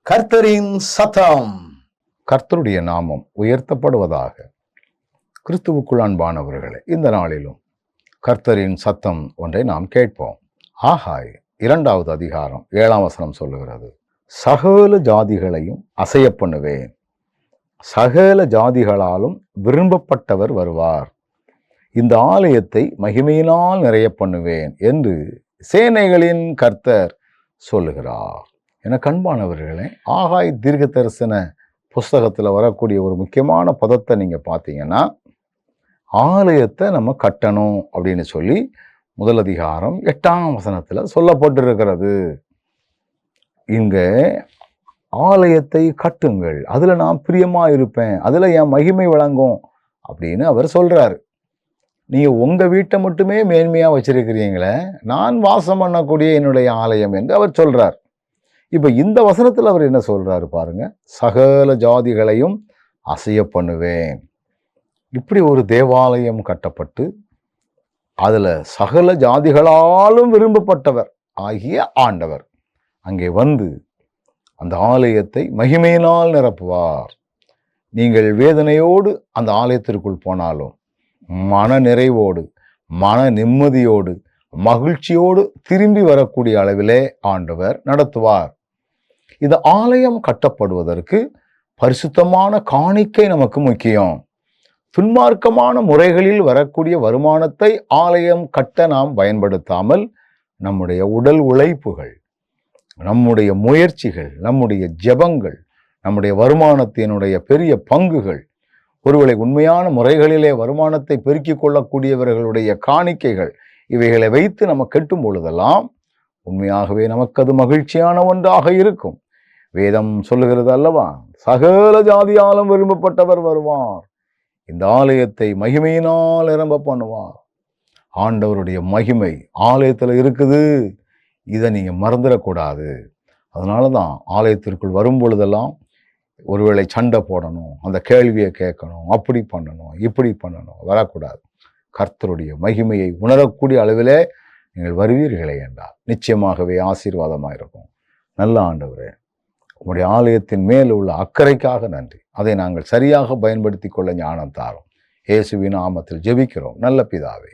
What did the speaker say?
கர்த்தரின் சத்தம். கர்த்தருடைய நாமம் உயர்த்தப்படுவதாக. கிறிஸ்துவுக்குள் அன்பானவர்களே, இந்த நாளிலும் கர்த்தரின் சத்தம் ஒன்றை நாம் கேட்போம். ஆகாய் 2வது அதிகாரம் 7ஆம் வசனம் சொல்லுகிறது, சகல ஜாதிகளையும் அசைய பண்ணுவேன், சகல ஜாதிகளாலும் விரும்பப்பட்டவர் வருவார், இந்த ஆலயத்தை மகிமையினால் நிறைய பண்ணுவேன் என்று சேனைகளின் கர்த்தர் சொல்லுகிறார். என கண்பானவர்களே, ஆகாய் தீர்க்க தரிசன புஸ்தகத்தில் வரக்கூடிய ஒரு முக்கியமான பதத்தை நீங்கள் பார்த்தீங்கன்னா, ஆலயத்தை நம்ம கட்டணும் அப்படின்னு சொல்லி 1 அதிகாரம் 8ஆம் வசனத்தில் சொல்லப்பட்டிருக்கிறது. இங்க ஆலயத்தை கட்டுங்கள், அதில் நான் பிரியமா இருப்பேன், அதில் என் மகிமை வழங்கும் அப்படின்னு அவர் சொல்றாரு. நீங்கள் உங்கள் வீட்டை மட்டுமே மேன்மையாக வச்சிருக்கிறீங்களே, நான் வாசம் பண்ணக்கூடிய என்னுடைய ஆலயம் என்று அவர் சொல்றார். இப்போ இந்த வசனத்தில் அவர் என்ன சொல்றாரு பாருங்க, சகல ஜாதிகளையும் அசைய பண்ணுவேன். இப்படி ஒரு தேவாலயம் கட்டப்பட்டு அதில் சகல ஜாதிகளாலும் விரும்பப்பட்டவர் ஆகிய ஆண்டவர் அங்கே வந்து அந்த ஆலயத்தை மகிமையினால் நிரப்புவார். நீங்கள் வேதனையோடு அந்த ஆலயத்திற்குள் போனாலும் மன நிறைவோடு, மன நிம்மதியோடு, மகிழ்ச்சியோடு திரும்பி வரக்கூடிய அளவிலே ஆண்டவர் நடத்துவார். இந்த ஆலயம் கட்டப்படுவதற்கு பரிசுத்தமான காணிக்கை நமக்கு முக்கியம். துன்மார்க்கமான முறைகளில் வரக்கூடிய வருமானத்தை ஆலயம் கட்ட நாம் பயன்படுத்தாமல், நம்முடைய உடல் உழைப்புகள், நம்முடைய முயற்சிகள், நம்முடைய ஜெபங்கள், நம்முடைய வருமானத்தினுடைய பெரிய பங்குகள், ஒருவேளை உண்மையான முறைகளிலே வருமானத்தை பெருக்கிக் கொள்ளக்கூடியவர்களுடைய காணிக்கைகள், இவைகளை வைத்து நம்ம கட்டும் பொழுதெல்லாம் உண்மையாகவே நமக்கு அது மகிழ்ச்சியான ஒன்றாக இருக்கும். வேதம் சொல்லுகிறது அல்லவா, சகல ஜாதியாலும் விரும்பப்பட்டவர் வருவார், இந்த ஆலயத்தை மகிமையினால் நிரம்ப பண்ணுவார். ஆண்டவருடைய மகிமை ஆலயத்தில் இருக்குது, இதை நீங்கள் மறந்துடக்கூடாது. அதனால தான் ஆலயத்திற்குள் வரும் பொழுதெல்லாம் ஒருவேளை சண்டை போடணும், அந்த கேள்வியை கேட்கணும், அப்படி பண்ணணும், இப்படி பண்ணணும், வரக்கூடாது. கர்த்தருடைய மகிமையை உணரக்கூடிய அளவிலே நீங்கள் வருவீர்களே என்றால் நிச்சயமாகவே ஆசீர்வாதமாக இருக்கும். நல்ல ஆண்டவரே, உங்களுடைய ஆலயத்தின் மேல் உள்ள அக்கறைக்காக நன்றி. அதை நாங்கள் சரியாக பயன்படுத்தி கொள்ள ஞானம் தாரும். இயேசுவின் நாமத்தில் ஜெபிக்கிறோம் நல்ல பிதாவே.